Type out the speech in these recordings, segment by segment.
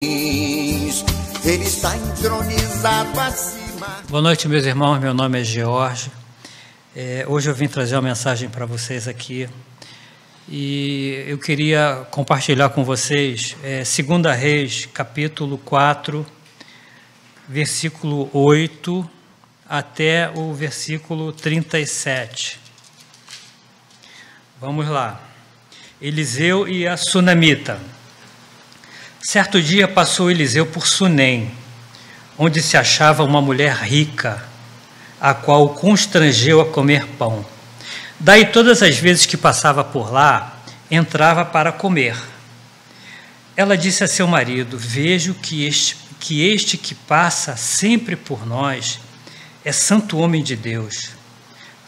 Ele está entronizado acima. Boa noite, meus irmãos. Meu nome é George. Hoje eu vim trazer uma mensagem para vocês aqui. E eu queria compartilhar com vocês 2 Reis, capítulo 4, versículo 8 até o versículo 37. Vamos lá. Eliseu e a sunamita. Certo dia passou Eliseu por Sunem, onde se achava uma mulher rica, a qual o constrangeu a comer pão. Daí todas as vezes que passava por lá, entrava para comer. Ela disse a seu marido: vejo que este que passa sempre por nós é santo homem de Deus.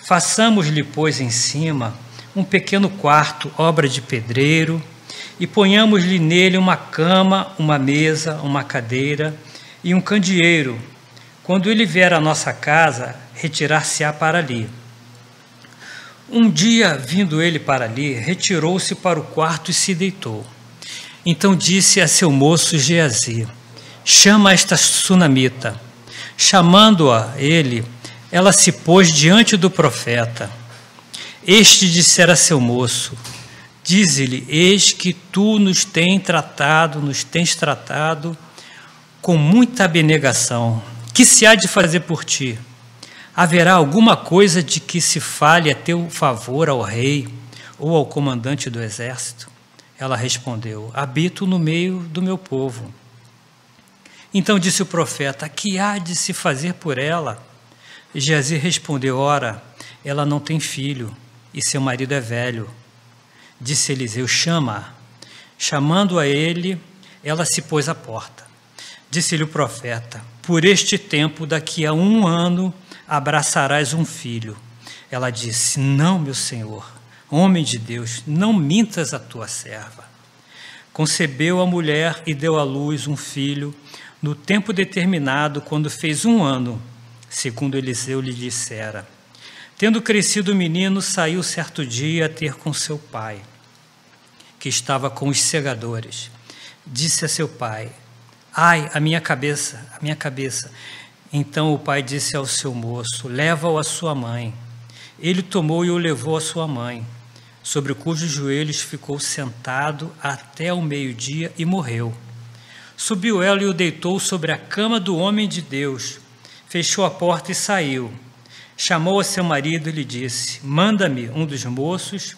Façamos-lhe, pois, em cima um pequeno quarto, obra de pedreiro, e ponhamos-lhe nele uma cama, uma mesa, uma cadeira e um candeeiro. Quando ele vier à nossa casa, retirar-se-á para ali. Um dia, vindo ele para ali, retirou-se para o quarto e se deitou. Então disse a seu moço Geazi: chama esta sunamita. Chamando-a ele, ela se pôs diante do profeta. Este dissera a seu moço: dize-lhe, eis que tu nos tens tratado com muita abnegação. Que se há de fazer por ti? Haverá alguma coisa de que se fale a teu favor ao rei ou ao comandante do exército? Ela respondeu: habito no meio do meu povo. Então disse o profeta: que há de se fazer por ela? Geazi respondeu: ora, ela não tem filho e seu marido é velho. Disse Eliseu: chama-a. Chamando a ele, ela se pôs à porta. Disse-lhe o profeta: por este tempo, daqui a 1 ano, abraçarás um filho. Ela disse: não, meu senhor, homem de Deus, não mintas a tua serva. Concebeu a mulher e deu à luz um filho no tempo determinado, quando fez 1 ano, segundo Eliseu lhe dissera. Tendo crescido o menino, saiu certo dia a ter com seu pai, que estava com os segadores. Disse a seu pai: ai, a minha cabeça, a minha cabeça. Então o pai disse ao seu moço: leva-o à sua mãe. Ele tomou e o levou à sua mãe, sobre cujos joelhos ficou sentado até o meio-dia e morreu. Subiu ela e o deitou sobre a cama do homem de Deus, fechou a porta e saiu. Chamou a seu marido e lhe disse: manda-me um dos moços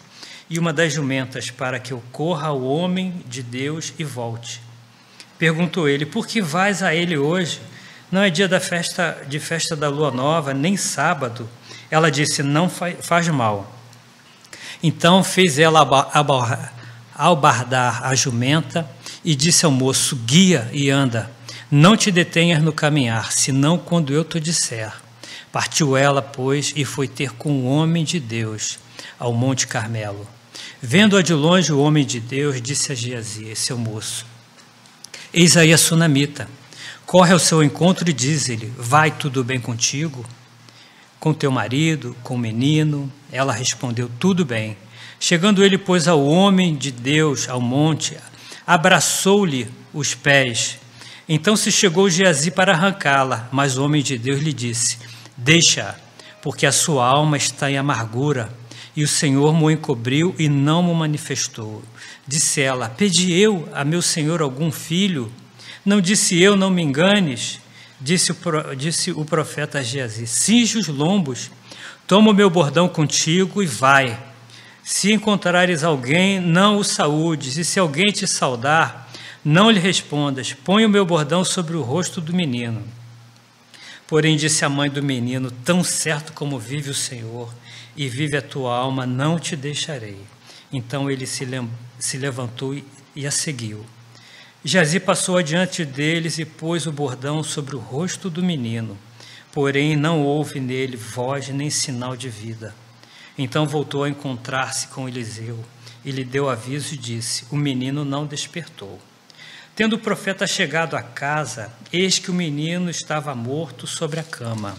e uma das jumentas, para que eu corra ao homem de Deus e volte. Perguntou ele: por que vais a ele hoje? Não é dia de festa da lua nova, nem sábado. Ela disse: não faz mal. Então fez ela albardar a jumenta e disse ao moço: guia e anda, não te detenhas no caminhar, senão quando eu te disser. Partiu ela, pois, e foi ter com o homem de Deus ao Monte Carmelo. Vendo-a de longe, o homem de Deus disse a Geazi, seu moço: eis aí a sunamita. Corre ao seu encontro e diz-lhe: vai tudo bem contigo? Com teu marido, com o menino? Ela respondeu: tudo bem. Chegando ele, pois, ao homem de Deus, ao monte, abraçou-lhe os pés. Então se chegou Geazi para arrancá-la, mas o homem de Deus lhe disse: deixa, porque a sua alma está em amargura, e o Senhor mo encobriu e não mo manifestou. Disse ela: pedi eu a meu senhor algum filho? Não disse eu, não me enganes? Disse o profeta a Geazi: cinge os lombos, toma o meu bordão contigo e vai. Se encontrares alguém, não o saúdes, e se alguém te saudar, não lhe respondas. Põe o meu bordão sobre o rosto do menino. Porém disse a mãe do menino: tão certo como vive o Senhor e vive a tua alma, não te deixarei. Então ele se levantou e a seguiu. Geazi passou adiante deles e pôs o bordão sobre o rosto do menino, porém não houve nele voz nem sinal de vida. Então voltou a encontrar-se com Eliseu e lhe deu aviso e disse: o menino não despertou. Tendo o profeta chegado à casa, eis que o menino estava morto sobre a cama.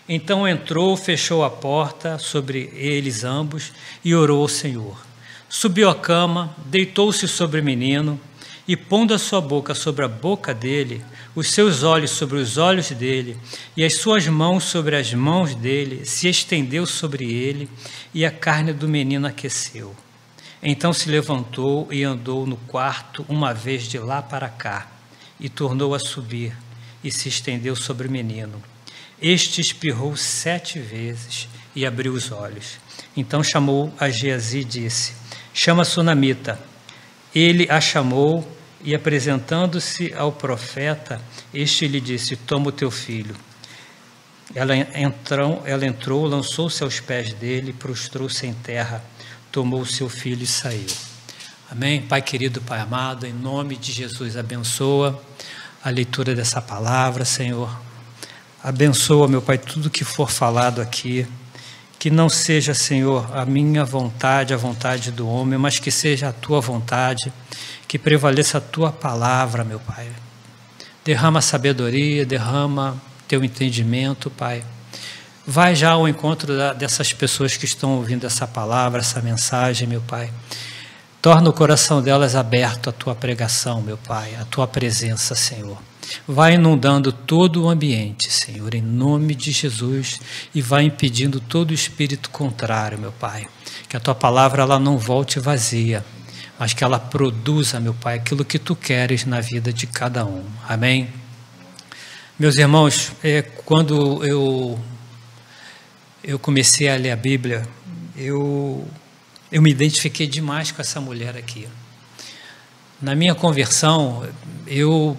Então entrou, fechou a porta sobre eles ambos e orou ao Senhor. Subiu à cama, deitou-se sobre o menino e pondo a sua boca sobre a boca dele, os seus olhos sobre os olhos dele, e as suas mãos sobre as mãos dele, se estendeu sobre ele, e a carne do menino aqueceu. Então se levantou e andou no quarto uma vez de lá para cá, e tornou a subir, e se estendeu sobre o menino. Este espirrou 7 vezes, e abriu os olhos. Então chamou a Geazi e disse: chama a sunamita. Ele a chamou, e apresentando-se ao profeta, este lhe disse: toma o teu filho. Ela entrou, lançou-se aos pés dele, prostrou-se em terra, tomou o seu filho e saiu. Amém? Pai querido, Pai amado, em nome de Jesus, abençoa a leitura dessa palavra, Senhor. Abençoa, meu Pai, tudo que for falado aqui. Que não seja, Senhor, a minha vontade, a vontade do homem, mas que seja a Tua vontade, que prevaleça a Tua palavra, meu Pai. Derrama sabedoria, derrama Teu entendimento, Pai. Vai já ao encontro dessas pessoas que estão ouvindo essa palavra, essa mensagem, meu Pai. Torna o coração delas aberto à Tua pregação, meu Pai, à Tua presença, Senhor. Vai inundando todo o ambiente, Senhor, em nome de Jesus, e vai impedindo todo o espírito contrário, meu Pai. Que a Tua palavra ela não volte vazia, mas que ela produza, meu Pai, aquilo que Tu queres na vida de cada um. Amém? Meus irmãos, quando eu comecei a ler a Bíblia, eu me identifiquei demais com essa mulher aqui. Na minha conversão, eu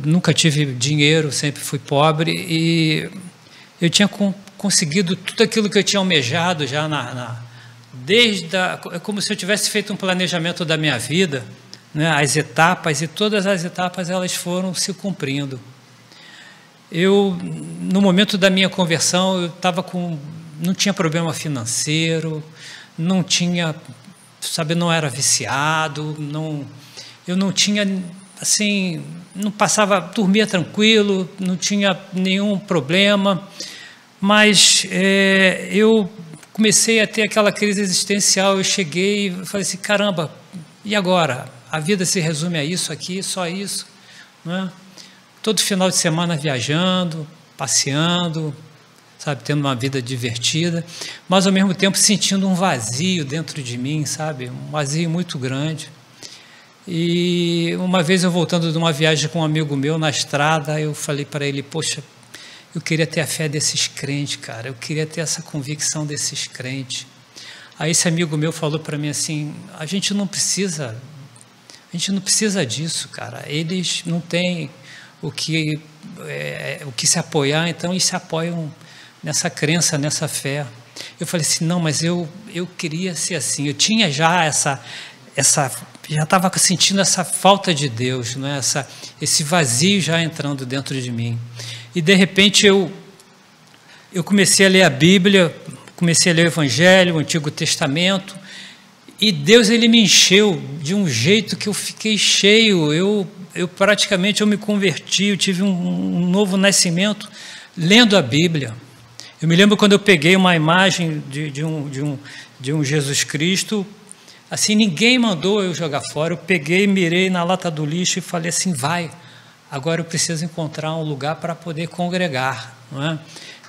nunca tive dinheiro, sempre fui pobre, e eu tinha conseguido tudo aquilo que eu tinha almejado já é como se eu tivesse feito um planejamento da minha vida, né, as etapas, e todas as etapas elas foram se cumprindo. No momento da minha conversão, eu não tinha problema financeiro, não era viciado, eu não tinha, assim, dormia tranquilo, não tinha nenhum problema, mas eu comecei a ter aquela crise existencial. Eu cheguei e falei assim: caramba, e agora? A vida se resume a isso aqui, só isso, não é? Todo final de semana viajando, passeando, sabe, tendo uma vida divertida, mas ao mesmo tempo sentindo um vazio dentro de mim, sabe, um vazio muito grande. E uma vez eu voltando de uma viagem com um amigo meu na estrada, eu falei para ele: poxa, eu queria ter a fé desses crentes, cara, eu queria ter essa convicção desses crentes. Aí esse amigo meu falou para mim assim: a gente não precisa disso, cara, eles não têm o que se apoiar, então eles se apoiam nessa crença, nessa fé. Eu falei assim: não, mas eu queria ser assim. Eu tinha já já estava sentindo essa falta de Deus, não é? Esse vazio já entrando dentro de mim. E de repente eu comecei a ler a Bíblia, comecei a ler o Evangelho, o Antigo Testamento, e Deus ele me encheu de um jeito que eu fiquei cheio. Eu praticamente me converti, eu tive um novo nascimento lendo a Bíblia. Eu me lembro quando eu peguei uma imagem de um Jesus Cristo, assim, ninguém mandou eu jogar fora. Eu peguei, mirei na lata do lixo e falei assim: vai, agora eu preciso encontrar um lugar para poder congregar, não é?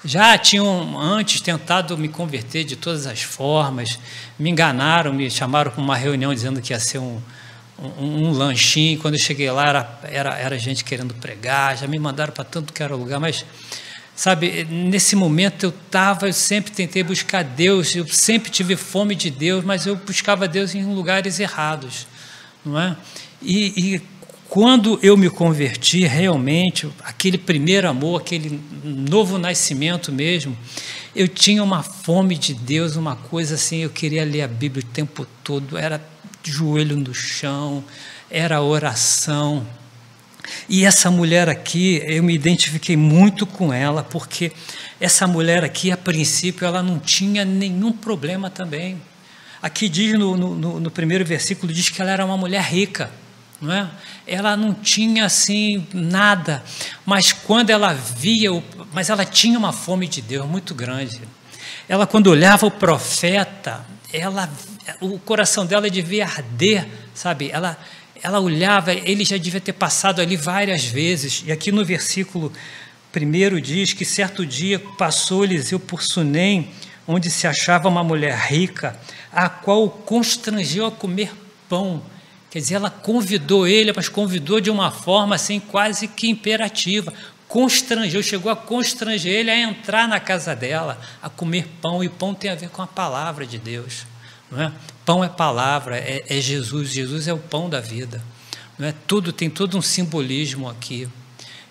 Já tinham antes tentado me converter de todas as formas, me enganaram, me chamaram para uma reunião dizendo que ia ser um lanchinho. Quando eu cheguei lá era gente querendo pregar, já me mandaram para tanto que era lugar, mas sabe, nesse momento eu sempre tentei buscar Deus, eu sempre tive fome de Deus, mas eu buscava Deus em lugares errados, não é? E quando eu me converti, realmente, aquele primeiro amor, aquele novo nascimento mesmo, eu tinha uma fome de Deus, uma coisa assim, eu queria ler a Bíblia o tempo todo, era de joelho no chão, era oração. E essa mulher aqui, eu me identifiquei muito com ela, porque essa mulher aqui, a princípio, ela não tinha nenhum problema também. Aqui diz, no primeiro versículo, diz que ela era uma mulher rica, não é? Ela não tinha assim nada, mas quando ela via, mas ela tinha uma fome de Deus muito grande. Ela, quando olhava o profeta, o coração dela devia arder sabe? Ela olhava, ele já devia ter passado ali várias vezes. E aqui no versículo 1 diz que certo dia passou Eliseu por Sunem, onde se achava uma mulher rica, a qual o constrangeu a comer pão. Quer dizer, ela convidou ele, mas convidou de uma forma assim quase que imperativa. Constrangeu, chegou a constranger ele a entrar na casa dela, a comer pão, e pão tem a ver com a palavra de Deus, não é? Pão é palavra, é Jesus, Jesus é o pão da vida, não é? Tem todo um simbolismo aqui.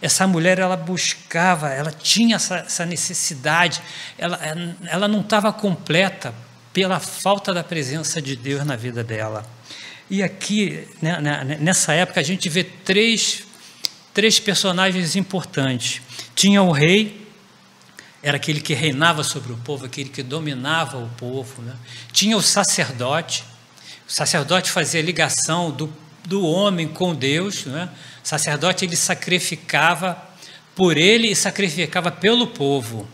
Essa mulher, ela buscava, ela tinha essa necessidade, ela não estava completa pela falta da presença de Deus na vida dela. E aqui, né, nessa época, a gente vê três personagens importantes. Tinha o rei, era aquele que reinava sobre o povo, aquele que dominava o povo, né? Tinha o sacerdote fazia ligação do homem com Deus, né? O sacerdote, ele sacrificava por ele e sacrificava pelo povo.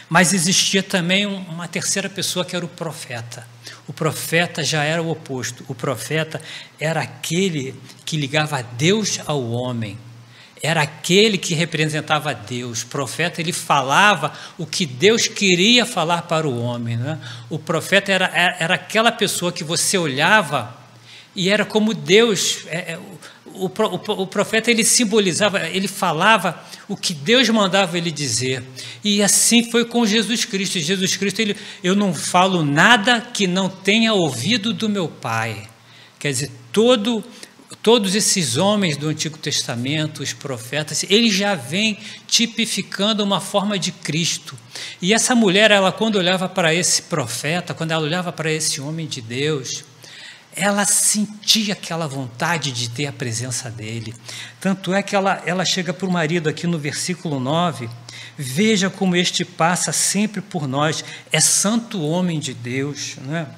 Mas existia também uma terceira pessoa, que era o profeta. O profeta já era o oposto. O profeta era aquele que ligava Deus ao homem. Era aquele que representava Deus. O profeta, ele falava o que Deus queria falar para o homem, né? O profeta era aquela pessoa que você olhava e era como Deus. O profeta, ele simbolizava, ele falava o que Deus mandava ele dizer. E assim foi com Jesus Cristo. Jesus Cristo, eu não falo nada que não tenha ouvido do meu Pai. Quer dizer, todos esses homens do Antigo Testamento, os profetas, eles já vêm tipificando uma forma de Cristo. E essa mulher, ela, quando olhava para esse profeta, quando ela olhava para esse homem de Deus, ela sentia aquela vontade de ter a presença dele. Tanto é que ela chega para o marido aqui no versículo 9, veja como este passa sempre por nós, é santo homem de Deus, né?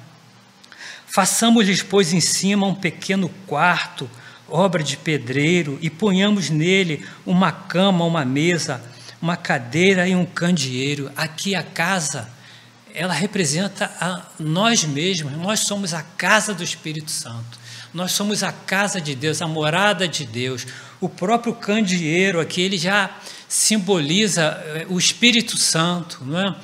Façamos-lhes, pois, em cima um pequeno quarto, obra de pedreiro, e ponhamos nele uma cama, uma mesa, uma cadeira e um candeeiro. Aqui a casa, ela representa a nós mesmos. Nós somos a casa do Espírito Santo. Nós somos a casa de Deus, a morada de Deus. O próprio candeeiro aqui, ele já simboliza o Espírito Santo, não é?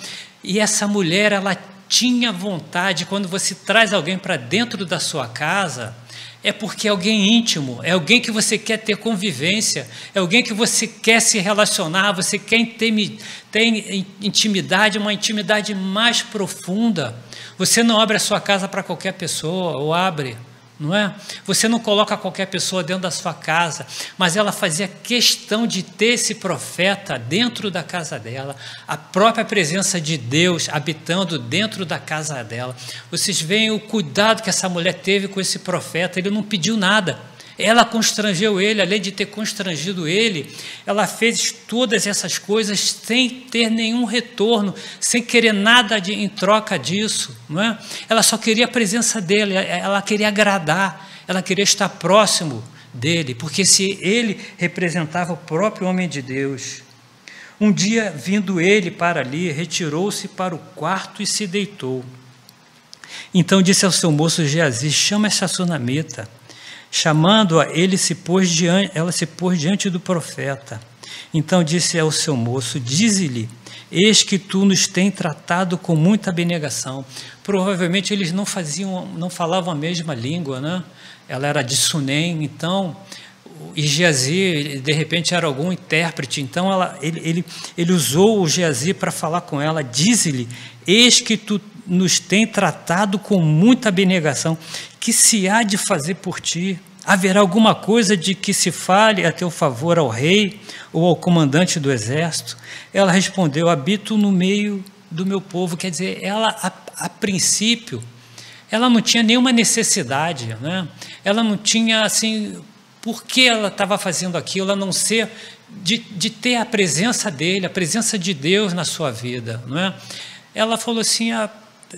E essa mulher, ela tinha vontade. Quando você traz alguém para dentro da sua casa, é porque é alguém íntimo, é alguém que você quer ter convivência, é alguém que você quer se relacionar, você quer ter intimidade, uma intimidade mais profunda. Você não abre a sua casa para qualquer pessoa, ou abre, não é? Você não coloca qualquer pessoa dentro da sua casa, mas ela fazia questão de ter esse profeta dentro da casa dela, a própria presença de Deus habitando dentro da casa dela. Vocês veem o cuidado que essa mulher teve com esse profeta. Ele não pediu nada, ela constrangeu ele. Além de ter constrangido ele, ela fez todas essas coisas sem ter nenhum retorno, sem querer nada em troca disso, não é? Ela só queria a presença dele, ela queria agradar, ela queria estar próximo dele, porque se ele representava o próprio homem de Deus. Um dia, vindo ele para ali, retirou-se para o quarto e se deitou. Então disse ao seu moço Geazi: chama essa sunamita. Chamando-a, ela se pôs diante do profeta. Então disse ao seu moço: dize-lhe, eis que tu nos tens tratado com muita abnegação. Provavelmente eles não falavam a mesma língua, né? Ela era de Sunem, então, e Geazi, de repente, era algum intérprete. Então ele usou o Geazi para falar com ela. Dize-lhe, eis que tu nos tens tratado com muita abnegação. Que se há de fazer por ti? Haverá alguma coisa de que se fale a teu favor ao rei ou ao comandante do exército? Ela respondeu: habito no meio do meu povo. Quer dizer, ela, a princípio, ela não tinha nenhuma necessidade, né? Ela não tinha, assim, por que ela estava fazendo aquilo, a não ser de ter a presença dele, a presença de Deus na sua vida, não é? Ela falou assim: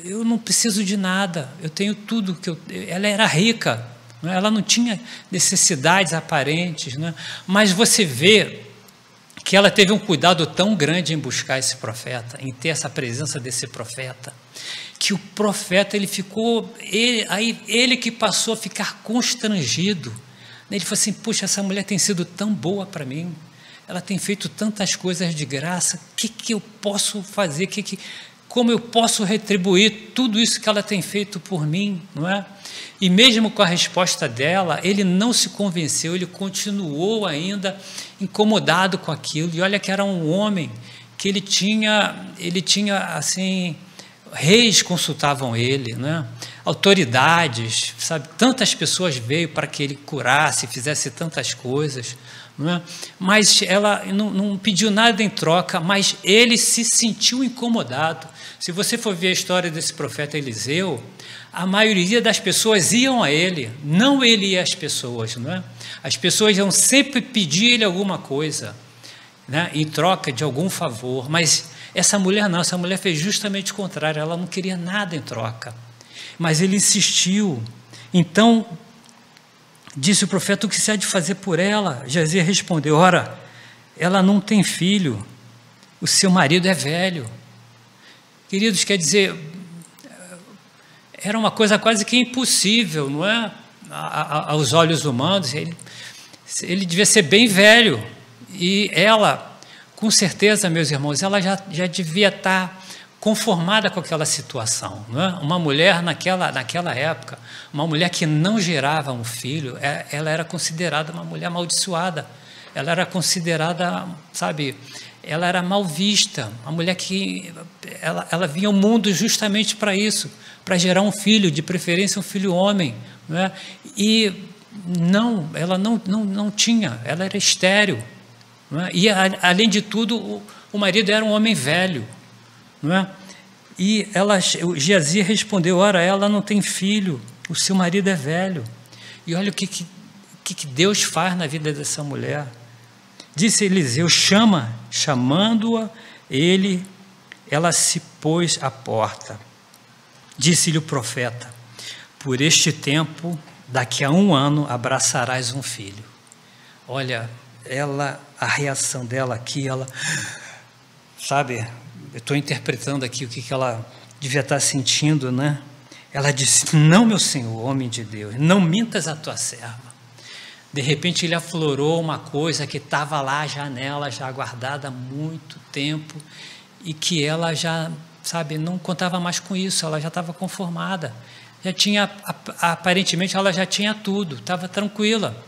eu não preciso de nada, eu tenho tudo que ela era rica, não é? Ela não tinha necessidades aparentes, não é? Mas você vê que ela teve um cuidado tão grande em buscar esse profeta, em ter essa presença desse profeta, que o profeta, ele ficou, ele que passou a ficar constrangido. Ele falou assim, puxa, essa mulher tem sido tão boa para mim, ela tem feito tantas coisas de graça, o que eu posso fazer, como eu posso retribuir tudo isso que ela tem feito por mim, não é? E mesmo com a resposta dela, ele não se convenceu, ele continuou ainda incomodado com aquilo. E olha que era um homem que ele tinha assim, reis consultavam ele, né? Autoridades, sabe? Tantas pessoas veio para que ele curasse, fizesse tantas coisas, não é? Mas ela não pediu nada em troca, mas ele se sentiu incomodado. Se você for ver a história desse profeta Eliseu, a maioria das pessoas iam a ele, não ele ia às pessoas, não é? As pessoas iam sempre pedir ele alguma coisa, né, em troca de algum favor, mas essa mulher não, essa mulher fez justamente o contrário, ela não queria nada em troca, mas ele insistiu. Então, disse o profeta, o que se há de fazer por ela? Geazi respondeu, ora, ela não tem filho, o seu marido é velho. Queridos, quer dizer, era uma coisa quase que impossível, não é? Aos olhos humanos, ele devia ser bem velho, e ela, com certeza, meus irmãos, ela já devia estar conformada com aquela situação, não é? Uma mulher naquela época, uma mulher que não gerava um filho, ela era considerada uma mulher amaldiçoada, ela era considerada, sabe, ela era mal vista, uma mulher que ela vinha ao mundo justamente para isso, para gerar um filho, de preferência um filho homem, não é? E ela não tinha, ela era estéril, não é? E além de tudo, o marido era um homem velho, não é? E Geazi respondeu, ora, ela não tem filho, o seu marido é velho. E olha o que Deus faz na vida dessa mulher. Disse Eliseu, chamando-a, ela se pôs à porta. Disse-lhe o profeta, por este tempo, daqui a 1 ano, abraçarás um filho. Olha, a reação dela aqui, sabe, eu estou interpretando aqui o que ela devia estar sentindo, né? Ela disse, não, meu senhor, homem de Deus, não mintas a tua serva. De repente ele aflorou uma coisa que estava lá já nela, já guardada há muito tempo, e que ela já, sabe, não contava mais com isso, ela já estava conformada, já tinha, aparentemente ela já tinha tudo, estava tranquila,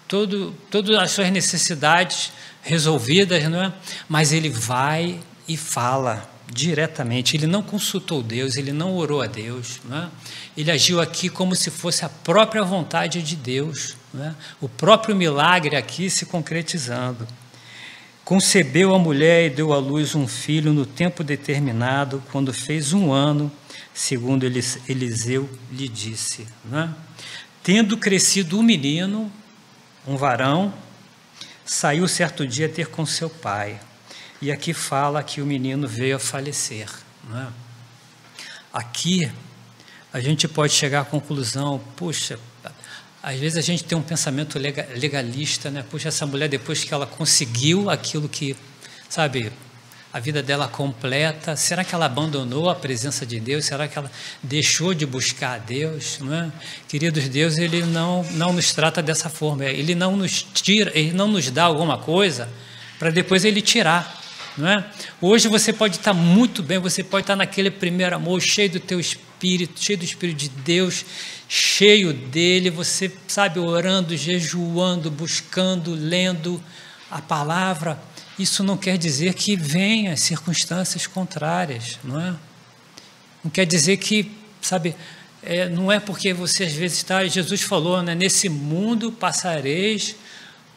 todas as suas necessidades resolvidas, não é? Mas ele vai e fala diretamente, ele não consultou Deus, ele não orou a Deus, não é? Ele agiu aqui como se fosse a própria vontade de Deus, não é? O próprio milagre aqui se concretizando. Concebeu a mulher e deu à luz um filho no tempo determinado, quando fez 1 ano, segundo Eliseu lhe disse, não é? Tendo crescido um menino, um varão, saiu certo dia ter com seu pai. E aqui fala que o menino veio a falecer, não é? Aqui a gente pode chegar à conclusão, puxa, às vezes a gente tem um pensamento legalista, né? Puxa, essa mulher, depois que ela conseguiu aquilo que, sabe, a vida dela completa, será que ela abandonou a presença de Deus? Será que ela deixou de buscar a Deus? Não é? Queridos, Deus, ele não nos trata dessa forma, ele não nos tira, ele não nos dá alguma coisa para depois ele tirar. Não é? Hoje você pode estar muito bem, você pode estar naquele primeiro amor, cheio do teu Espírito, cheio do Espírito de Deus, cheio dele, você sabe, orando, jejuando, buscando, lendo a palavra. Isso não quer dizer que venham circunstâncias contrárias, não é? Não quer dizer que, sabe, não é porque você às vezes está, Jesus falou, né, nesse mundo passareis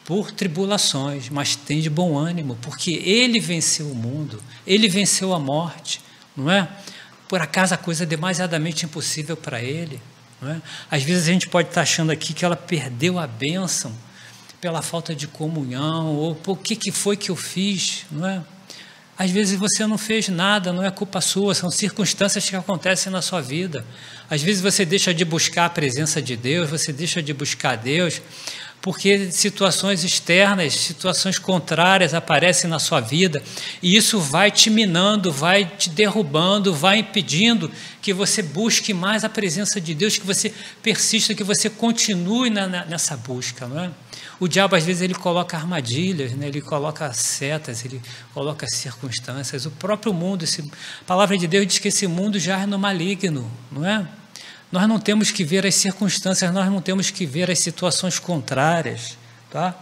por tribulações, mas tem de bom ânimo, porque ele venceu o mundo, ele venceu a morte, não é? Por acaso a coisa é demasiadamente impossível para ele, não é? Às vezes a gente pode estar achando aqui que ela perdeu a bênção pela falta de comunhão, ou por que foi que eu fiz, não é? Às vezes você não fez nada, não é culpa sua, são circunstâncias que acontecem na sua vida. Às vezes você deixa de buscar a presença de Deus, você deixa de buscar Deus, porque situações externas, situações contrárias aparecem na sua vida, e isso vai te minando, vai te derrubando, vai impedindo que você busque mais a presença de Deus, que você persista, que você continue nessa busca, não é? O diabo, às vezes, ele coloca armadilhas, né? Ele coloca setas, ele coloca circunstâncias. O próprio mundo, a palavra de Deus diz que esse mundo já é no maligno, não é? Nós não temos que ver as circunstâncias, nós não temos que ver as situações contrárias, tá?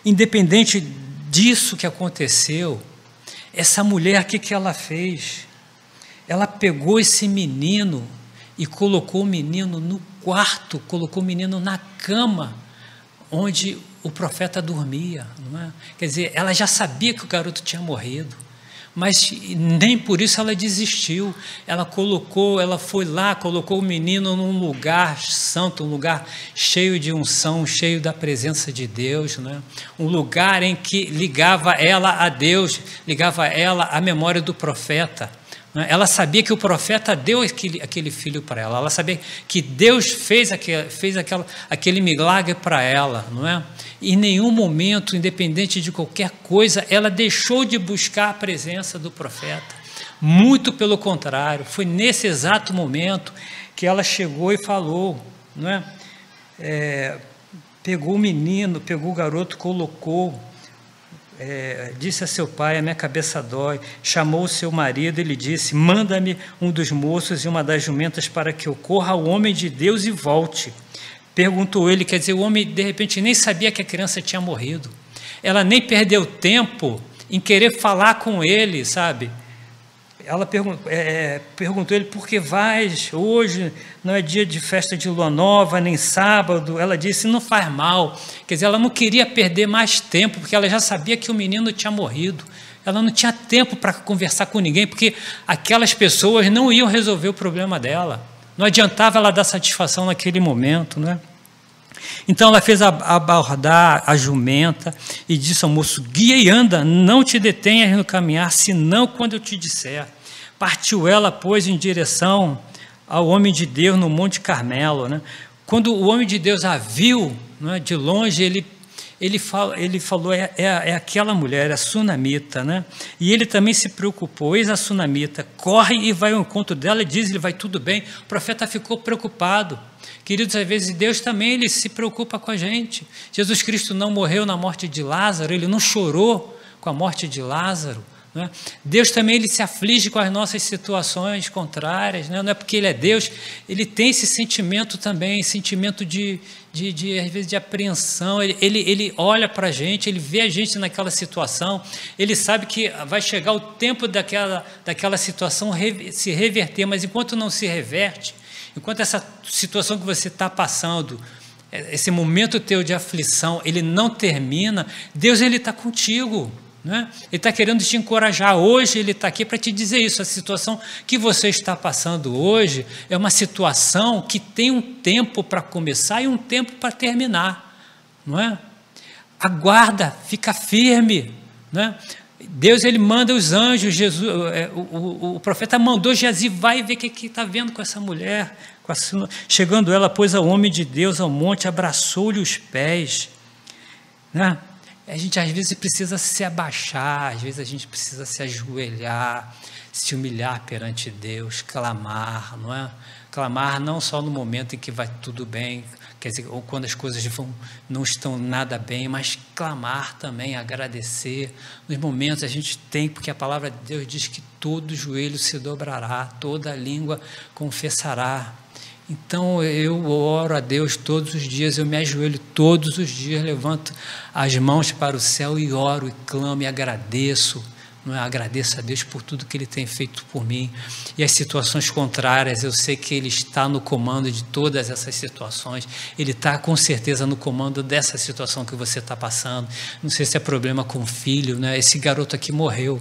Independente disso que aconteceu, essa mulher, o que ela fez? Ela pegou esse menino e colocou o menino no quarto, colocou o menino na cama, onde o profeta dormia, não é? Quer dizer, ela já sabia que o garoto tinha morrido, mas nem por isso ela desistiu. Ela foi lá, colocou o menino num lugar santo, um lugar cheio de unção, cheio da presença de Deus, né? Um lugar em que ligava ela a Deus, ligava ela à memória do profeta. Ela sabia que o profeta deu aquele filho para ela, ela sabia que Deus fez aquele milagre para ela, não é? Em nenhum momento, independente de qualquer coisa, ela deixou de buscar a presença do profeta. Muito pelo contrário, foi nesse exato momento que ela chegou e falou, não é? Pegou o menino, pegou o garoto, colocou. Disse a seu pai: a minha cabeça dói. Chamou o seu marido e lhe disse: manda-me um dos moços e uma das jumentas para que eu corra ao homem de Deus e volte. Perguntou ele, quer dizer, o homem de repente nem sabia que a criança tinha morrido. Ela nem perdeu tempo em querer falar com ele, sabe? Ela perguntou ele: por que vais? Hoje não é dia de festa de lua nova, nem sábado. Ela disse: não faz mal. Quer dizer, ela não queria perder mais tempo, porque ela já sabia que o menino tinha morrido. Ela não tinha tempo para conversar com ninguém, porque aquelas pessoas não iam resolver o problema dela. Não adiantava ela dar satisfação naquele momento, né? Então ela fez abordar a jumenta e disse ao moço: guia e anda, não te detenhas no caminhar, senão quando eu te disser. Partiu ela, pois, em direção ao homem de Deus no Monte Carmelo, né? Quando o homem de Deus a viu, né, de longe, ele falou: é aquela mulher, a sunamita, né? E ele também se preocupou: eis a sunamita, corre e vai ao encontro dela e diz-lhe: vai tudo bem. O profeta ficou preocupado. Queridos, às vezes Deus também ele se preocupa com a gente. Jesus Cristo não morreu na morte de Lázaro, ele não chorou com a morte de Lázaro, né? Deus também ele se aflige com as nossas situações contrárias, né? Não é porque ele é Deus, ele tem esse sentimento também, sentimento às vezes de apreensão. Ele olha para a gente, ele vê a gente naquela situação, ele sabe que vai chegar o tempo daquela situação se reverter, mas enquanto não se reverte, enquanto essa situação que você está passando, esse momento teu de aflição, ele não termina, Deus ele está contigo, né? Ele está querendo te encorajar. Hoje ele está aqui para te dizer isso. A situação que você está passando hoje é uma situação que tem um tempo para começar e um tempo para terminar, não é? Aguarda, fica firme, né? Deus ele manda os anjos. O profeta mandou Geazi: vai ver o que está vendo com essa mulher. Chegando ela, pois, ao homem de Deus ao monte, abraçou-lhe os pés, né? A gente às vezes precisa se abaixar, às vezes a gente precisa se ajoelhar, se humilhar perante Deus, clamar, não é? Clamar não só no momento em que vai tudo bem, quer dizer, ou quando as coisas não estão nada bem, mas clamar também, agradecer. Nos momentos a gente tem, porque a palavra de Deus diz que todo joelho se dobrará, toda língua confessará. Então eu oro a Deus todos os dias, eu me ajoelho todos os dias, levanto as mãos para o céu e oro e clamo e agradeço. Não é? Agradeço a Deus por tudo que Ele tem feito por mim. E as situações contrárias, eu sei que Ele está no comando de todas essas situações. Ele está com certeza no comando dessa situação que você está passando. Não sei se é problema com o filho, né? Esse garoto aqui morreu.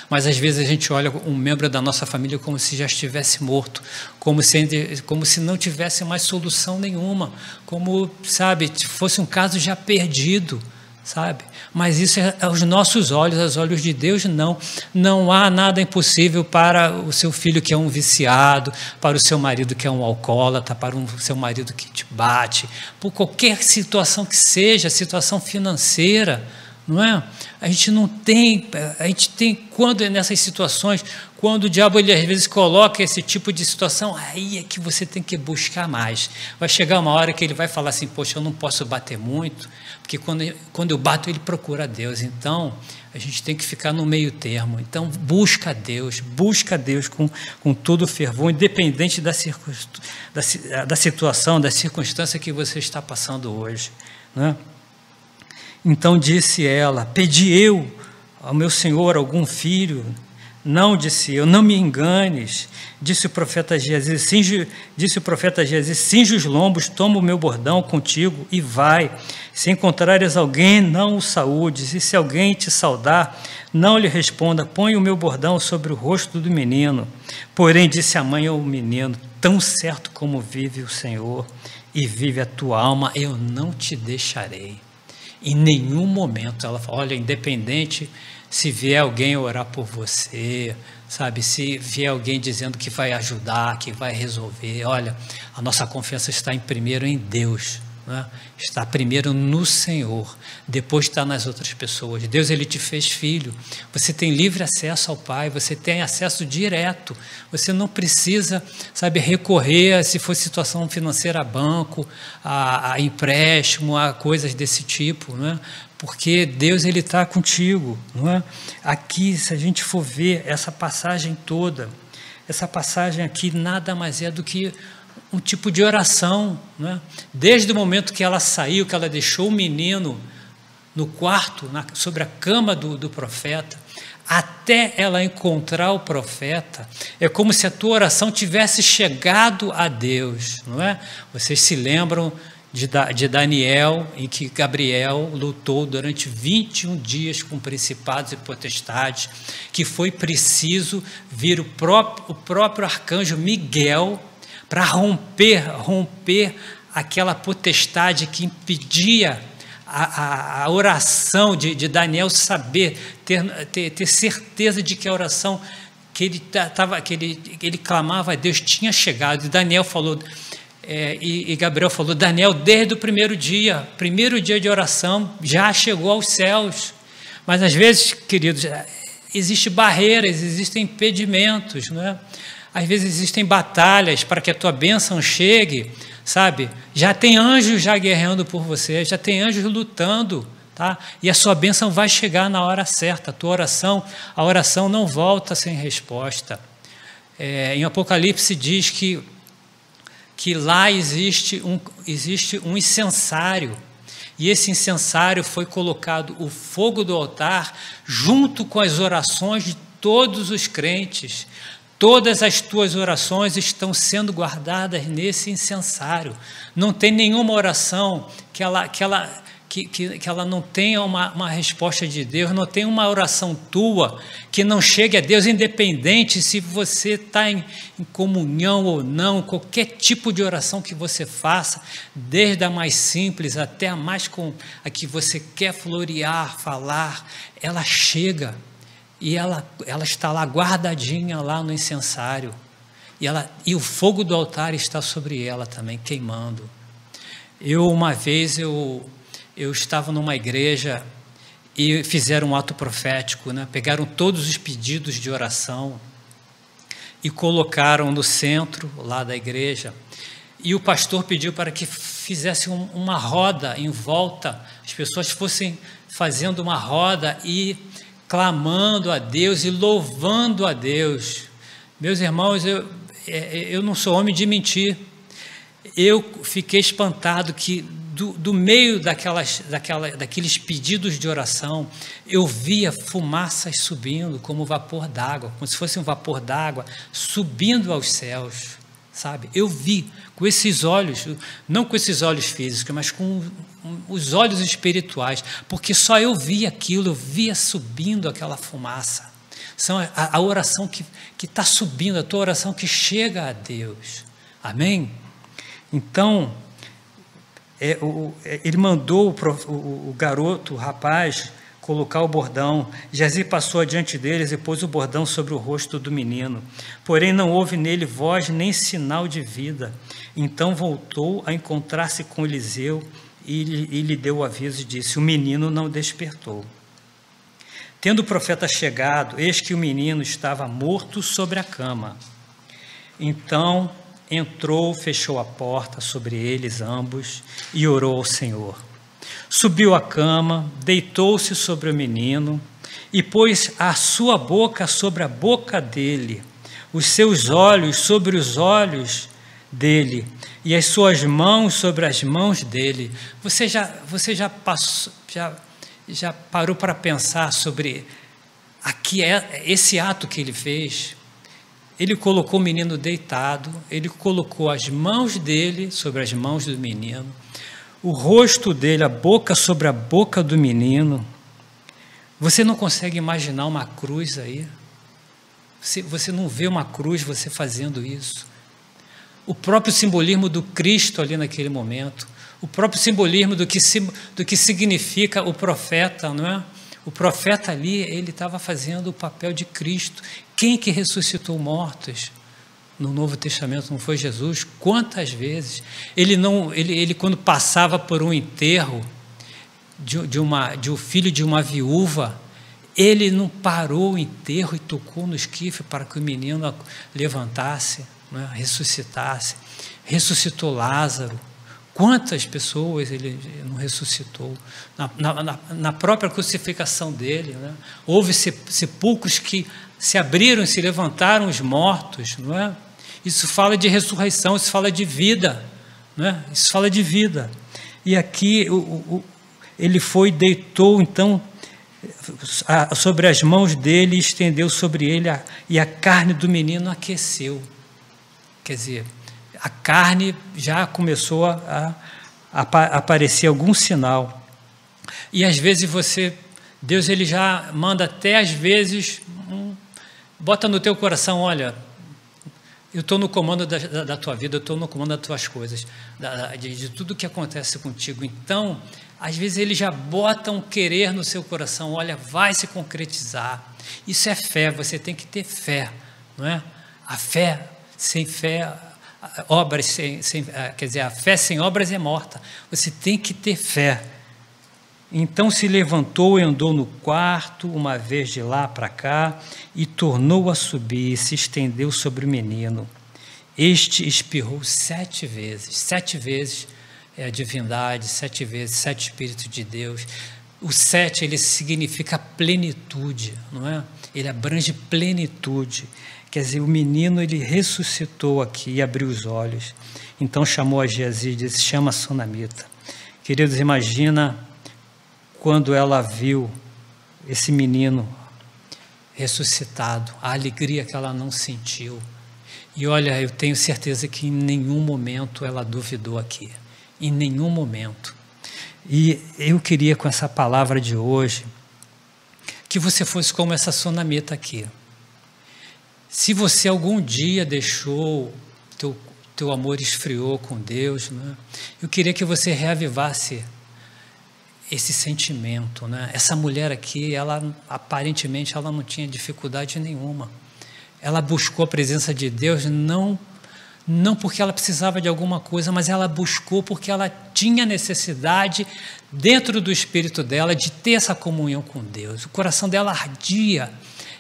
Mas às vezes a gente olha um membro da nossa família como se já estivesse morto, como se não tivesse mais solução nenhuma, como, sabe, fosse um caso já perdido, sabe? Mas isso é aos nossos olhos, aos olhos de Deus, não. Não há nada impossível para o seu filho que é um viciado, para o seu marido que é um alcoólatra, para o seu marido que te bate, por qualquer situação que seja, situação financeira, não é? A gente tem, quando nessas situações, quando o diabo ele às vezes coloca esse tipo de situação, aí é que você tem que buscar mais. Vai chegar uma hora que ele vai falar assim, poxa, eu não posso bater muito, porque quando eu bato ele procura Deus. Então a gente tem que ficar no meio termo. Então busca Deus com todo o fervor, independente da situação, da circunstância que você está passando hoje, né? Então disse ela, pedi eu ao meu senhor algum filho? Não, disse eu, não me enganes. Disse o profeta Geazi, cinge os lombos, toma o meu bordão contigo e vai. Se encontrares alguém, não o saúdes, e se alguém te saudar, não lhe responda, põe o meu bordão sobre o rosto do menino. Porém disse a mãe ao menino, tão certo como vive o Senhor e vive a tua alma, eu não te deixarei. Em nenhum momento ela fala, olha, independente se vier alguém orar por você, sabe, se vier alguém dizendo que vai ajudar, que vai resolver, olha, a nossa confiança está primeiro em Deus, né? Está primeiro no Senhor, depois está nas outras pessoas. Deus, ele te fez filho, você tem livre acesso ao Pai, você tem acesso direto, você não precisa, sabe, recorrer, se for situação financeira, a banco, a empréstimo, a coisas desse tipo, não é? Porque Deus, ele está contigo, não é? Aqui, se a gente for ver essa passagem toda, essa passagem aqui nada mais é do que um tipo de oração, não é? Desde o momento que ela saiu, que ela deixou o menino no quarto, sobre a cama do profeta, até ela encontrar o profeta, é como se a tua oração tivesse chegado a Deus, não é? Vocês se lembram de Daniel, em que Gabriel lutou durante 21 dias com principados e potestades, que foi preciso vir o próprio arcanjo Miguel para romper aquela potestade que impedia a oração de Daniel saber, ter certeza de que a oração que ele clamava a Deus tinha chegado. E Daniel falou, e Gabriel falou, Daniel, desde o primeiro dia de oração, já chegou aos céus. Mas às vezes, queridos, existem barreiras, existem impedimentos, não é? Às vezes existem batalhas para que a tua bênção chegue, sabe? Já tem anjos já guerreando por você, já tem anjos lutando, tá? E a sua bênção vai chegar na hora certa. A oração não volta sem resposta. Em Apocalipse diz que lá existe um incensário, e esse incensário foi colocado o fogo do altar junto com as orações de todos os crentes. Todas as tuas orações estão sendo guardadas nesse incensário. Não tem nenhuma oração que ela não tenha uma resposta de Deus, não tem uma oração tua que não chegue a Deus, independente se você está em comunhão ou não, qualquer tipo de oração que você faça, desde a mais simples até a que você quer florear, falar, ela chega. E ela está lá guardadinha lá no incensário. E o fogo do altar está sobre ela também, queimando. Uma vez eu estava numa igreja e fizeram um ato profético, né? Pegaram todos os pedidos de oração e colocaram no centro lá da igreja. E o pastor pediu para que fizesse uma roda em volta, as pessoas fossem fazendo uma roda e clamando a Deus e louvando a Deus. Meus irmãos, eu não sou homem de mentir. Eu fiquei espantado que do meio daqueles pedidos de oração, eu via fumaças subindo como vapor d'água, como se fosse um vapor d'água subindo aos céus, sabe? Eu vi com esses olhos, não com esses olhos físicos, mas com os olhos espirituais, porque só eu via aquilo, eu via subindo aquela fumaça. São a oração que está subindo, a tua oração que chega a Deus. Amém? Então, ele mandou o garoto, o rapaz, colocar o bordão. Geazi passou adiante deles e pôs o bordão sobre o rosto do menino. Porém, não houve nele voz nem sinal de vida. Então voltou a encontrar-se com Eliseu e lhe deu o aviso e disse: o menino não despertou. Tendo o profeta chegado, eis que o menino estava morto sobre a cama. Então entrou, fechou a porta sobre eles ambos e orou ao Senhor. Subiu à cama, deitou-se sobre o menino e pôs a sua boca sobre a boca dele, os seus olhos sobre os olhos dele e as suas mãos sobre as mãos dele. Você já parou para pensar sobre esse ato que ele fez? Ele colocou o menino deitado, ele colocou as mãos dele sobre as mãos do menino, o rosto dele, a boca sobre a boca do menino. Você não consegue imaginar uma cruz aí? Você não vê uma cruz você fazendo isso? O próprio simbolismo do Cristo ali naquele momento, o próprio simbolismo do que significa o profeta, não é? O profeta ali, ele estava fazendo o papel de Cristo. Quem que ressuscitou mortos no Novo Testamento? Não foi Jesus? Quantas vezes? Ele quando passava por um enterro de um filho de uma viúva, ele não parou o enterro e tocou no esquife para que o menino levantasse, não é? Ressuscitasse. Ressuscitou Lázaro. Quantas pessoas ele não ressuscitou? Na própria crucificação dele, né? Houve sepulcros que se abriram e se levantaram os mortos, não é? Isso fala de ressurreição, isso fala de vida, não é? Isso fala de vida. E aqui ele foi, deitou então sobre as mãos dele e estendeu sobre ele e a carne do menino aqueceu. Quer dizer, a carne já começou a aparecer algum sinal. E às vezes Deus ele já manda até às vezes, bota no teu coração, olha, eu estou no comando da tua vida, eu estou no comando das tuas coisas, de tudo que acontece contigo. Então, às vezes ele já bota um querer no seu coração, olha, vai se concretizar. Isso é fé, você tem que ter fé, não é? A fé, sem fé... obras quer dizer, a fé sem obras é morta. Você tem que ter fé. Então se levantou e andou no quarto, uma vez de lá para cá, e tornou a subir, e se estendeu sobre o menino. Este espirrou 7 vezes. 7 vezes é a divindade, 7 vezes, 7 Espíritos de Deus. O 7, ele significa plenitude, não é? Ele abrange plenitude. Quer dizer, o menino, ele ressuscitou aqui e abriu os olhos. Então chamou a Geazi e disse: chama a sunamita. Queridos, imagina quando ela viu esse menino ressuscitado, a alegria que ela não sentiu. E olha, eu tenho certeza que em nenhum momento ela duvidou aqui. Em nenhum momento. E eu queria, com essa palavra de hoje, que você fosse como essa sunamita aqui. Se você algum dia deixou, teu amor esfriou com Deus, né? Eu queria que você reavivasse esse sentimento, né? Essa mulher aqui, aparentemente ela não tinha dificuldade nenhuma. Ela buscou a presença de Deus não porque ela precisava de alguma coisa, mas ela buscou porque ela tinha necessidade dentro do espírito dela de ter essa comunhão com Deus. O coração dela ardia.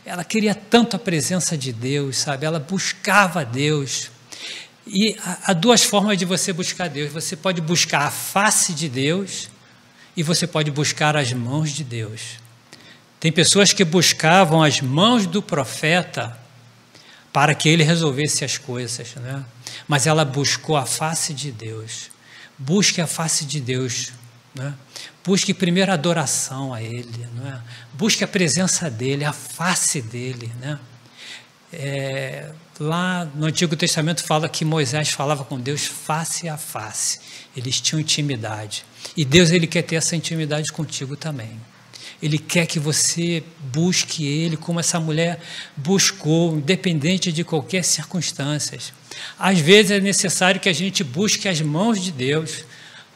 Ela queria tanto a presença de Deus, sabe? Ela buscava Deus. E há 2 formas de você buscar Deus. Você pode buscar a face de Deus e você pode buscar as mãos de Deus. Tem pessoas que buscavam as mãos do profeta para que ele resolvesse as coisas, né? Mas ela buscou a face de Deus. Busque a face de Deus, né? Busque primeiro a adoração a Ele, não é? Busque a presença dEle, a face dEle, né? Lá no Antigo Testamento fala que Moisés falava com Deus face a face. Eles tinham intimidade. E Deus, Ele quer ter essa intimidade contigo também. Ele quer que você busque Ele como essa mulher buscou, independente de qualquer circunstância. Às vezes é necessário que a gente busque as mãos de Deus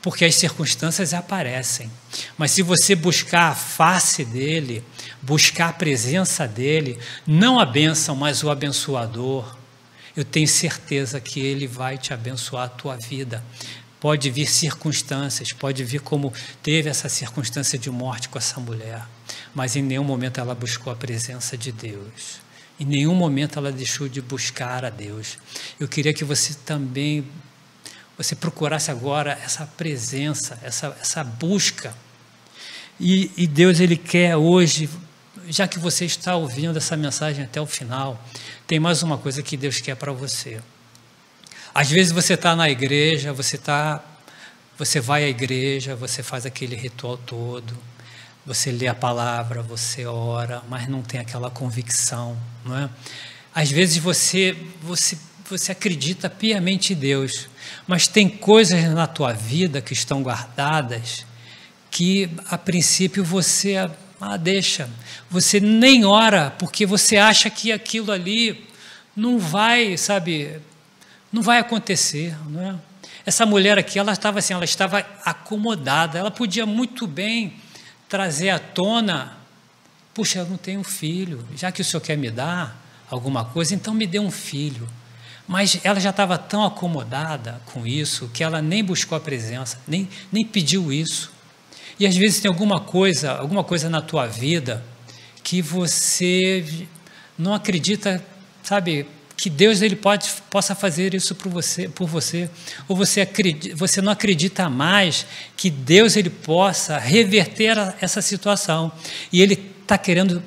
porque as circunstâncias aparecem. Mas se você buscar a face dele, buscar a presença dele, não a bênção, mas o abençoador, eu tenho certeza que ele vai te abençoar a tua vida. Pode vir circunstâncias, pode vir como teve essa circunstância de morte com essa mulher, mas em nenhum momento ela buscou a presença de Deus. Em nenhum momento ela deixou de buscar a Deus. Eu queria que você também, você procurasse agora essa presença, essa busca. E Deus, Ele quer hoje, já que você está ouvindo essa mensagem até o final, tem mais uma coisa que Deus quer para você. Às vezes você está na igreja, você vai à igreja, você faz aquele ritual todo, você lê a palavra, você ora, mas não tem aquela convicção, não é? Às vezes você acredita piamente em Deus, mas tem coisas na tua vida que estão guardadas que a princípio você deixa, você nem ora porque você acha que aquilo ali não vai, não vai acontecer, não é? Essa mulher aqui, ela estava assim, ela estava acomodada, ela podia muito bem trazer à tona, puxa, eu não tenho filho, já que o Senhor quer me dar alguma coisa, então me dê um filho. Mas ela já estava tão acomodada com isso, que ela nem buscou a presença, nem pediu isso. E às vezes tem alguma coisa na tua vida, que você não acredita, que Deus possa fazer isso por você, ou você não acredita mais que Deus ele possa reverter essa situação, e Ele está querendo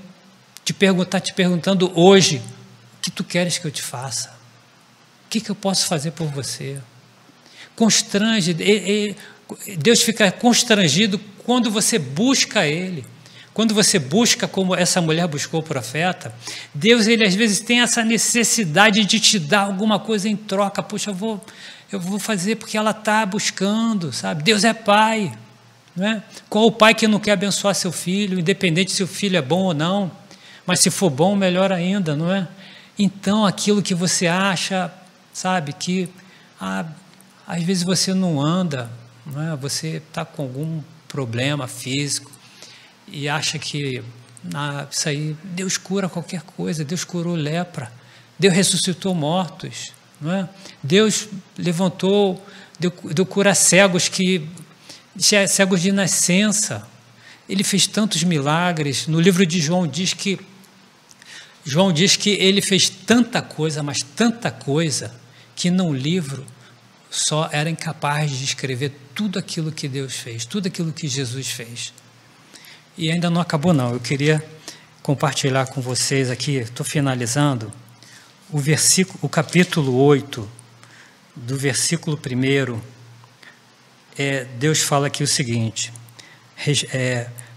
te perguntando hoje, o que tu queres que eu te faça? O que eu posso fazer por você? Constrange, Deus fica constrangido quando você busca Ele. Quando você busca, como essa mulher buscou o profeta, Deus, ele às vezes tem essa necessidade de te dar alguma coisa em troca. Puxa, eu vou fazer porque ela está buscando, Deus é pai, não é? Qual o pai que não quer abençoar seu filho, independente se o filho é bom ou não, mas se for bom, melhor ainda, não é? Então, aquilo que você acha, que às vezes você não anda, não é? Você está com algum problema físico, e acha que isso aí, Deus cura qualquer coisa, Deus curou lepra, Deus ressuscitou mortos, não é? Deus levantou, deu cura a cegos, cegos de nascença, Ele fez tantos milagres. No livro de João diz que Ele fez tanta coisa, mas tanta coisa, que num livro só era incapaz de escrever tudo aquilo que Deus fez, tudo aquilo que Jesus fez. E ainda não acabou não, eu queria compartilhar com vocês aqui, estou finalizando, o capítulo 8, do versículo 1, Deus fala aqui o seguinte,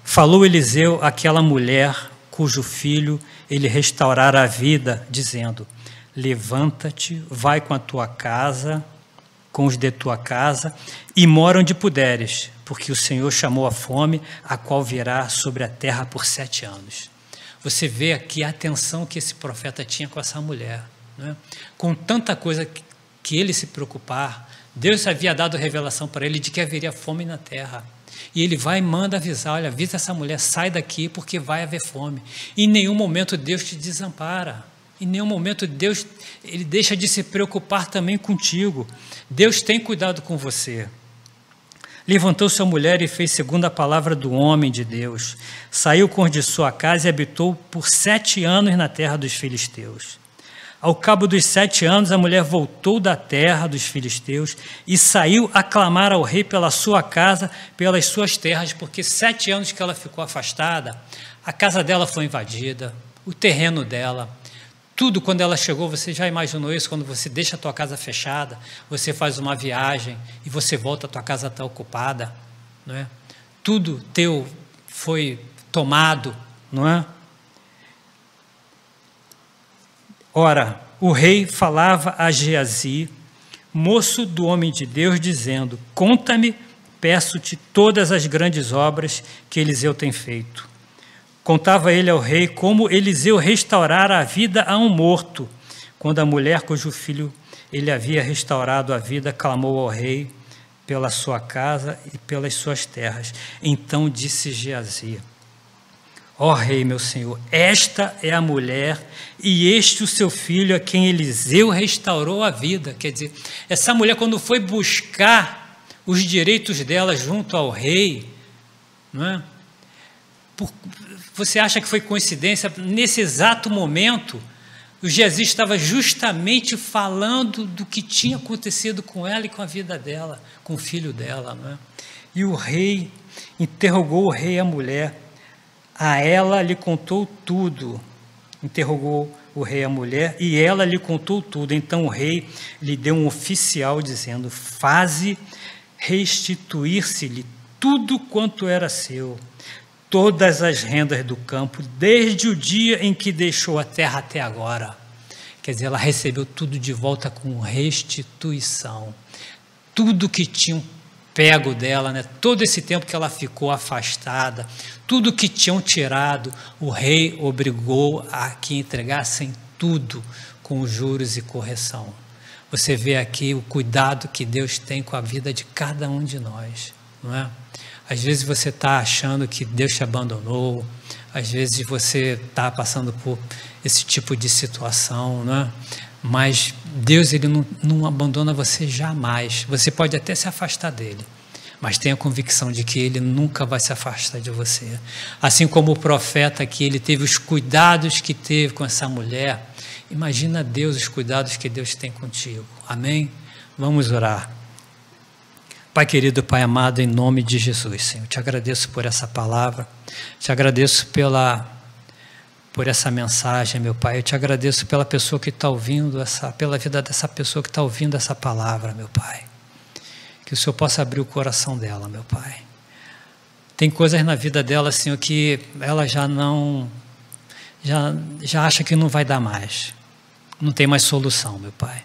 falou Eliseu àquela mulher cujo filho ele restaurara a vida, dizendo, levanta-te, vai com a tua casa, com os de tua casa, e mora onde puderes, porque o Senhor chamou a fome, a qual virá sobre a terra por 7 anos. Você vê aqui a atenção que esse profeta tinha com essa mulher, não é? Com tanta coisa que ele se preocupar, Deus havia dado revelação para ele de que haveria fome na terra. E ele vai e manda avisar, olha, avisa essa mulher, sai daqui porque vai haver fome. Em nenhum momento Deus te desampara. Em nenhum momento Deus ele deixa de se preocupar também contigo. Deus tem cuidado com você. Levantou-se a mulher e fez segundo a palavra do homem de Deus. Saiu com os de sua casa e habitou por 7 anos na terra dos filisteus. Ao cabo dos 7 anos, a mulher voltou da terra dos filisteus e saiu a clamar ao rei pela sua casa, pelas suas terras, porque 7 anos que ela ficou afastada, a casa dela foi invadida, o terreno dela, tudo. Quando ela chegou, você já imaginou isso? Quando você deixa a tua casa fechada, você faz uma viagem e você volta, a tua casa está ocupada, não é? Tudo teu foi tomado, não é? Ora, o rei falava a Geazi, moço do homem de Deus, dizendo, conta-me, peço-te todas as grandes obras que Eliseu tem feito. Contava ele ao rei como Eliseu restaurara a vida a um morto. Quando a mulher cujo filho ele havia restaurado a vida clamou ao rei pela sua casa e pelas suas terras. Então disse Geazi: ó rei, meu senhor, esta é a mulher e este o seu filho a quem Eliseu restaurou a vida. Quer dizer, essa mulher, quando foi buscar os direitos dela junto ao rei, não é? Você acha que foi coincidência? Nesse exato momento, o Geazi estava justamente falando do que tinha acontecido com ela e com a vida dela, com o filho dela, não é? E o rei interrogou o rei a mulher. A ela lhe contou tudo. Interrogou o rei a mulher e ela lhe contou tudo. Então o rei lhe deu um oficial dizendo: faze restituir-se-lhe tudo quanto era seu, todas as rendas do campo, desde o dia em que deixou a terra até agora. Quer dizer, ela recebeu tudo de volta com restituição. Tudo que tinham pego dela, né? Todo esse tempo que ela ficou afastada, tudo que tinham tirado, o rei obrigou a que entregassem tudo com juros e correção. Você vê aqui o cuidado que Deus tem com a vida de cada um de nós, não é? Às vezes você está achando que Deus te abandonou, às vezes você está passando por esse tipo de situação, não é? Mas Deus, ele não abandona você jamais. Você pode até se afastar dele, mas tenha a convicção de que ele nunca vai se afastar de você. Assim como o profeta aqui, ele teve os cuidados que teve com essa mulher. Imagina Deus, os cuidados que Deus tem contigo. Amém? Vamos orar. Pai querido, Pai amado, em nome de Jesus, Senhor, te agradeço por essa palavra, te agradeço por essa mensagem, meu Pai. Eu te agradeço pela pessoa que está ouvindo, pela vida dessa pessoa que está ouvindo essa palavra, meu Pai. Que o Senhor possa abrir o coração dela, meu Pai. Tem coisas na vida dela, Senhor, que ela já acha que não vai dar mais. Não tem mais solução, meu Pai.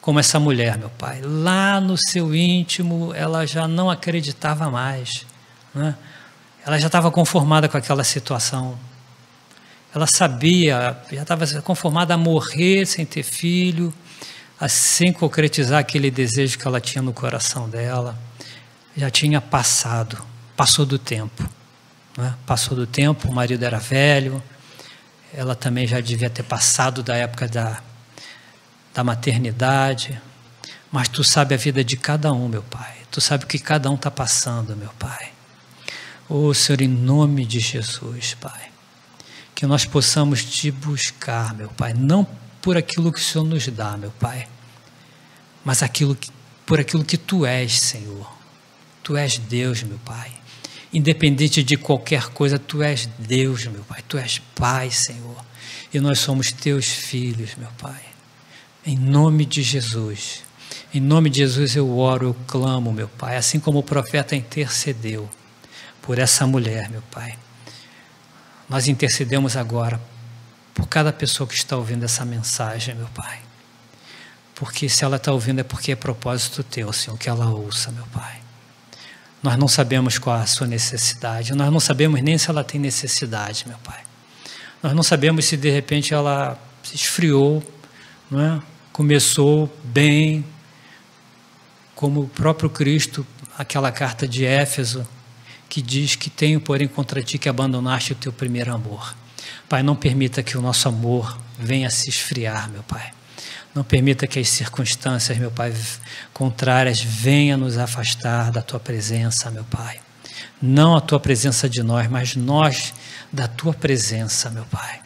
Como essa mulher, meu Pai. Lá no seu íntimo, ela já não acreditava mais, né? Ela já estava conformada com aquela situação. Ela sabia, já estava conformada a morrer sem ter filho, sem concretizar aquele desejo que ela tinha no coração dela. Já tinha passou do tempo, né? Passou do tempo, o marido era velho, ela também já devia ter passado da época da maternidade, mas Tu sabe a vida de cada um, meu Pai. Tu sabe o que cada um está passando, meu Pai. Ô Senhor, em nome de Jesus, Pai, que nós possamos Te buscar, meu Pai, não por aquilo que o Senhor nos dá, meu Pai, mas por aquilo que Tu és, Senhor. Tu és Deus, meu Pai. Independente de qualquer coisa, Tu és Deus, meu Pai. Tu és Pai, Senhor. E nós somos Teus filhos, meu Pai. Em nome de Jesus. Em nome de Jesus eu oro, eu clamo, meu Pai. Assim como o profeta intercedeu por essa mulher, meu Pai. Nós intercedemos agora por cada pessoa que está ouvindo essa mensagem, meu Pai. Porque se ela está ouvindo é porque é propósito Teu, Senhor, que ela ouça, meu Pai. Nós não sabemos qual a sua necessidade, nós não sabemos nem se ela tem necessidade, meu Pai. Nós não sabemos se de repente ela se esfriou, não é? Começou bem, como o próprio Cristo, aquela carta de Éfeso, que diz que tenho, porém, contra ti que abandonaste o teu primeiro amor. Pai, não permita que o nosso amor venha se esfriar, meu Pai. Não permita que as circunstâncias, meu Pai, contrárias venham nos afastar da Tua presença, meu Pai. Não a Tua presença de nós, mas nós da Tua presença, meu Pai.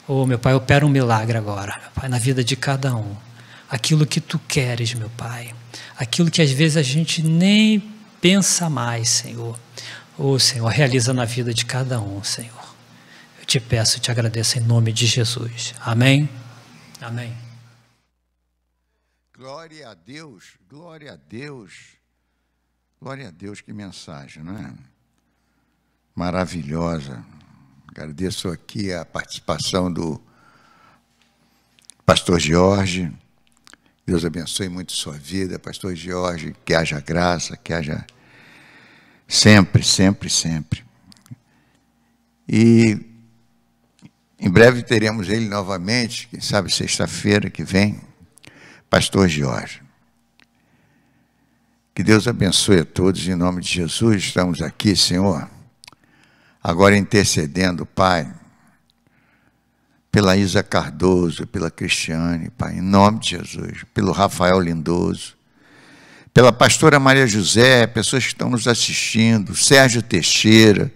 Oh, meu Pai, opera um milagre agora, meu Pai, na vida de cada um. Aquilo que Tu queres, meu Pai. Aquilo que às vezes a gente nem pensa mais, Senhor. Oh, Senhor, realiza na vida de cada um, Senhor. Eu Te peço, Te agradeço em nome de Jesus. Amém? Amém. Glória a Deus, glória a Deus. Glória a Deus, que mensagem, não é? Maravilhosa. Agradeço aqui a participação do pastor Jorge. Deus abençoe muito sua vida, pastor Jorge, que haja graça, que haja sempre, sempre, sempre. E em breve teremos ele novamente, quem sabe sexta-feira que vem, pastor Jorge. Que Deus abençoe a todos, em nome de Jesus. Estamos aqui, Senhor, agora intercedendo, Pai, pela Isa Cardoso, pela Cristiane, Pai, em nome de Jesus, pelo Rafael Lindoso, pela pastora Maria José, pessoas que estão nos assistindo, Sérgio Teixeira.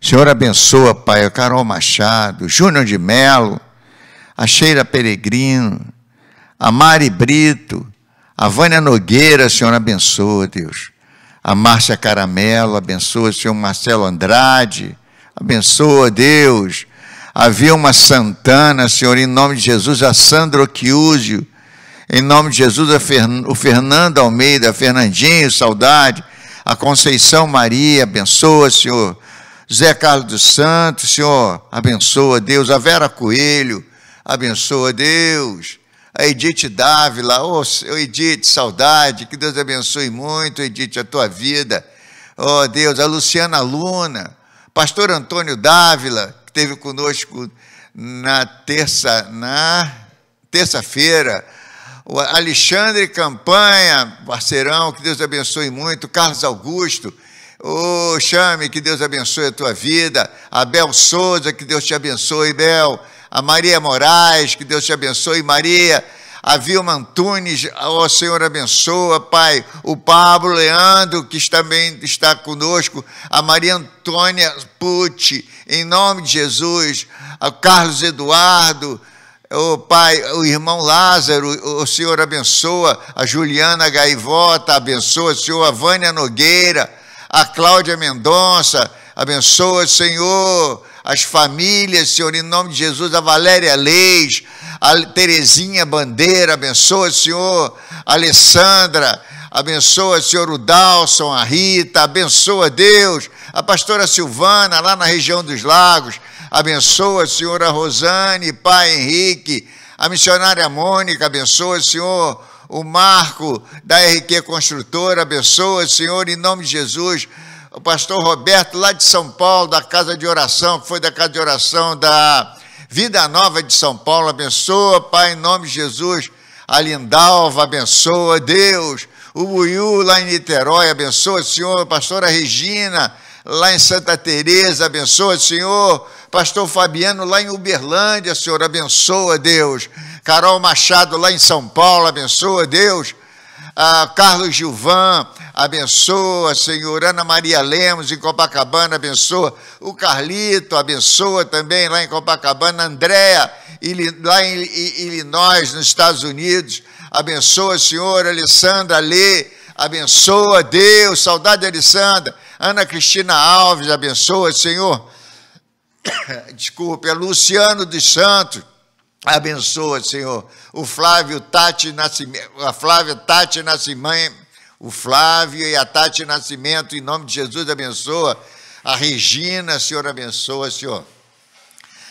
Senhor, abençoa, Pai, a Carol Machado, Júnior de Melo, a Sheila Peregrino, a Mari Brito, a Vânia Nogueira, Senhor, abençoa, Deus. A Márcia Caramelo, abençoa, Senhor. Marcelo Andrade, abençoa, Deus. A Vilma Santana, Senhor, em nome de Jesus. A Sandro Chiusio, em nome de Jesus. O Fernando Almeida, Fernandinho, saudade. A Conceição Maria, abençoa, Senhor. Zé Carlos dos Santos, Senhor, abençoa, Deus. A Vera Coelho, abençoa, Deus. A Edith Dávila, Edith, saudade, que Deus abençoe muito, Edith, a tua vida. Deus, a Luciana Luna, pastor Antônio Dávila, que esteve conosco na terça-feira. O Alexandre Campanha, parceirão, que Deus abençoe muito. Carlos Augusto, Chame, que Deus abençoe a tua vida. A Bel Souza, que Deus te abençoe, Bel. A Maria Moraes, que Deus te abençoe, Maria. A Vilma Antunes, Senhor, abençoa, Pai. O Pablo Leandro, que também está conosco. A Maria Antônia Pucci, em nome de Jesus. A Carlos Eduardo, Pai, o irmão Lázaro, o Senhor abençoa. A Juliana Gaivota, abençoa, Senhor. A Vânia Nogueira, a Cláudia Mendonça, abençoa, Senhor. As famílias, Senhor, em nome de Jesus. A Valéria Leis, a Terezinha Bandeira, abençoa, Senhor. A Alessandra, abençoa, Senhor. O Dalson, a Rita, abençoa, Deus. A pastora Silvana, lá na região dos Lagos, abençoa, Senhor. A Rosane, Pai Henrique, a missionária Mônica, abençoa, Senhor. O Marco, da RQ Construtora, abençoa, Senhor, em nome de Jesus. O pastor Roberto, lá de São Paulo, da Casa de Oração, que foi da Casa de Oração da Vida Nova de São Paulo, abençoa, Pai, em nome de Jesus. A Lindalva, abençoa, Deus. O Buiú, lá em Niterói, abençoa, Senhor. A pastora Regina, lá em Santa Teresa, abençoa, Senhor. Pastor Fabiano, lá em Uberlândia, Senhor, abençoa, Deus. Carol Machado, lá em São Paulo, abençoa, Deus. Carlos Gilvan, abençoa, Senhor. Ana Maria Lemos, em Copacabana, abençoa. O Carlito, abençoa também, lá em Copacabana. Andréa, lá em Illinois, nos Estados Unidos, abençoa, Senhor. Alessandra Lê, abençoa, Deus. Saudade de Alessandra. Ana Cristina Alves, abençoa, Senhor. Desculpe, a Luciano dos Santos, abençoa, Senhor. O Flávio Tati Nascimento, a Flávia Tati Nascimento, o Flávio e a Tati Nascimento, em nome de Jesus, abençoa. A Regina, Senhor, abençoa, Senhor.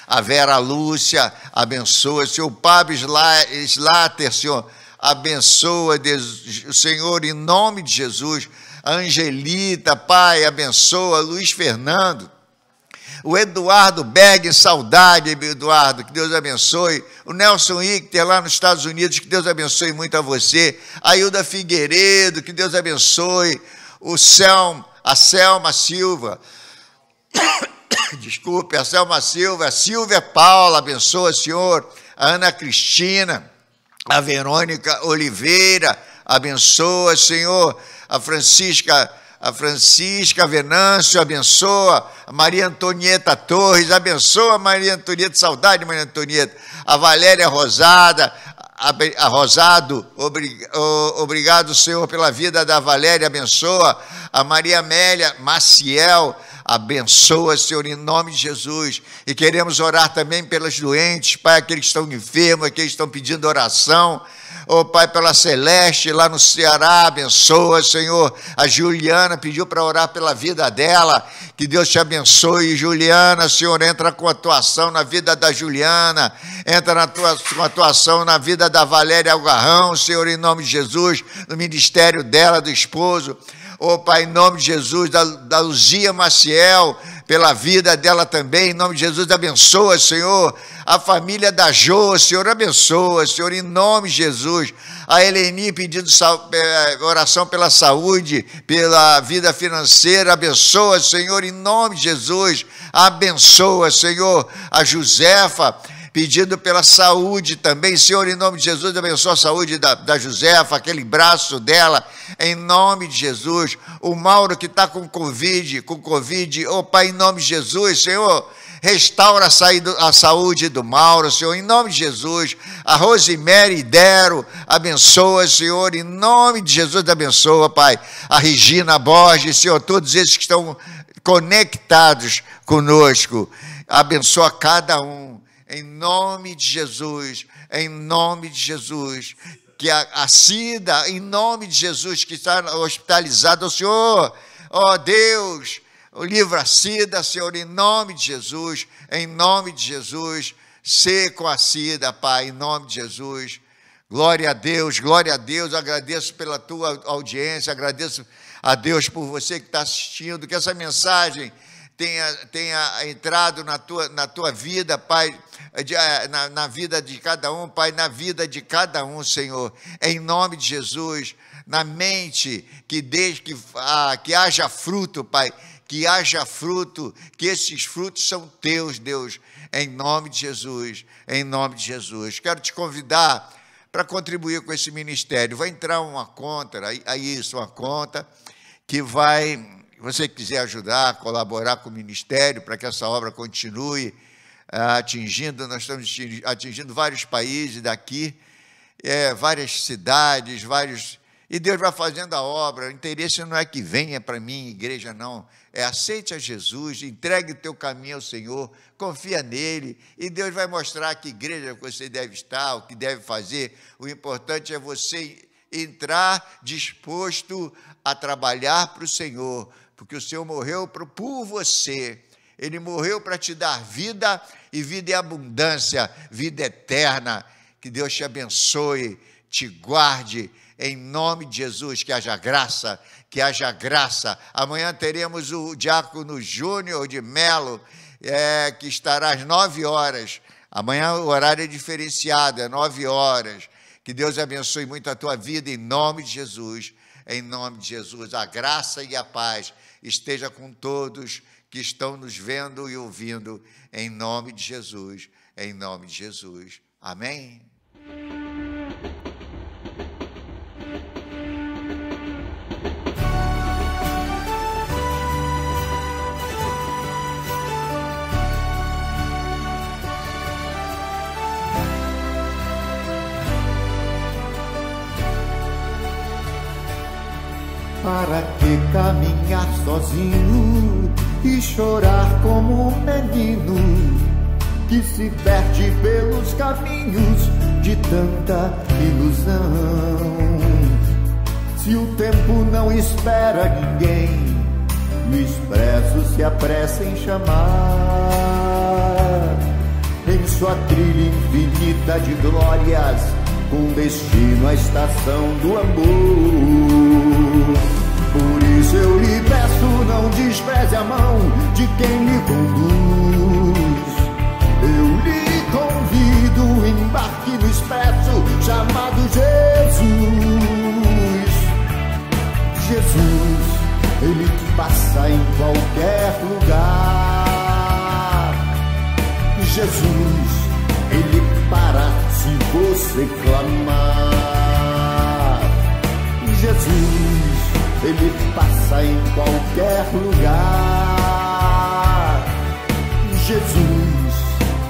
A Vera Lúcia, abençoa, Senhor. O Pablo Slater, Senhor, abençoa, Deus, Senhor, em nome de Jesus. A Angelita, Pai, abençoa. Luiz Fernando. O Eduardo Berg, saudade, Eduardo, que Deus abençoe. O Nelson Icter, lá nos Estados Unidos, que Deus abençoe muito a você. A Hilda Figueiredo, que Deus abençoe. A Selma Silva, desculpe, a Selma Silva. A Silvia Paula, abençoa, Senhor. A Ana Cristina, a Verônica Oliveira, abençoa, Senhor. A Francisca Venâncio, abençoa. A Maria Antonieta Torres, abençoa, Maria Antonieta, saudade, Maria Antonieta. A Valéria Rosado, obrigado, Senhor, pela vida da Valéria, abençoa. A Maria Amélia Maciel, abençoa, Senhor, em nome de Jesus. E queremos orar também pelas doentes, Pai, aqueles que estão enfermos, aqueles que estão pedindo oração. Pai, pela Celeste, lá no Ceará, abençoa, Senhor. A Juliana pediu para orar pela vida dela. Que Deus te abençoe, Juliana. Senhor, entra com atuação na vida da Juliana. Entra com atuação na vida da Valéria Algarrão, Senhor, em nome de Jesus. No ministério dela, do esposo. Pai, em nome de Jesus, da Luzia Maciel, pela vida dela também, em nome de Jesus, abençoa, Senhor, a família da Jô, Senhor, abençoa, Senhor, em nome de Jesus, a Eleni pedindo oração pela saúde, pela vida financeira, abençoa, Senhor, em nome de Jesus, abençoa, Senhor, a Josefa, pedindo pela saúde também, Senhor, em nome de Jesus, abençoa a saúde da Josefa, aquele braço dela, em nome de Jesus, o Mauro que está com Covid, oh Pai, em nome de Jesus, Senhor, restaura a saúde do Mauro, Senhor, em nome de Jesus, a Rosemary Dero, abençoa, Senhor, em nome de Jesus, abençoa, Pai, a Regina Borges, Senhor, todos esses que estão conectados conosco, abençoa cada um, em nome de Jesus, em nome de Jesus, que a Cida, em nome de Jesus, que está hospitalizada, o Senhor, ó Deus, livra a Cida, Senhor, em nome de Jesus, sê com a Cida, Pai, em nome de Jesus, glória a Deus, agradeço pela tua audiência, agradeço a Deus por você que está assistindo, que essa mensagem tenha entrado na tua vida, Pai, na vida de cada um, Pai, na vida de cada um, Senhor, em nome de Jesus, na mente, que haja fruto, Pai, que haja fruto, que esses frutos são teus, Deus, em nome de Jesus, Quero te convidar para contribuir com esse ministério. Vai entrar uma conta, uma conta que vai... você quiser ajudar, colaborar com o ministério para que essa obra continue nós estamos atingindo vários países daqui, várias cidades, e Deus vai fazendo a obra. O interesse não é que venha para mim, igreja, não, aceite a Jesus, entregue o teu caminho ao Senhor, confia nele, e Deus vai mostrar que igreja você deve estar, o que deve fazer. O importante é você entrar disposto a trabalhar para o Senhor, porque o Senhor morreu por você, Ele morreu para te dar vida, e vida em abundância, vida eterna. Que Deus te abençoe, te guarde, em nome de Jesus, que haja graça. Amanhã teremos o diácono Júnior de Melo, que estará às 9 horas, amanhã o horário é diferenciado, 9 horas, que Deus abençoe muito a tua vida, em nome de Jesus, a graça e a paz esteja com todos que estão nos vendo e ouvindo, em nome de Jesus, amém? Para que caminhar sozinho e chorar como um menino que se perde pelos caminhos de tanta ilusão? Se o tempo não espera ninguém e o expresso se apressa em chamar, em sua trilha infinita de glórias, com destino à estação do amor. Por isso eu lhe peço, não despreze a mão de quem lhe conduz. Eu lhe convido, embarque no expresso chamado Jesus. Jesus, Ele passa em qualquer lugar. Jesus, Ele para se você clamar. Jesus, Ele passa em qualquer lugar. Jesus,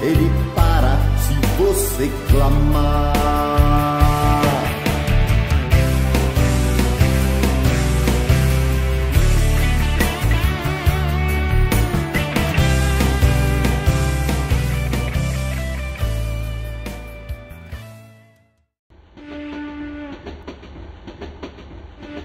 Ele para se você clamar.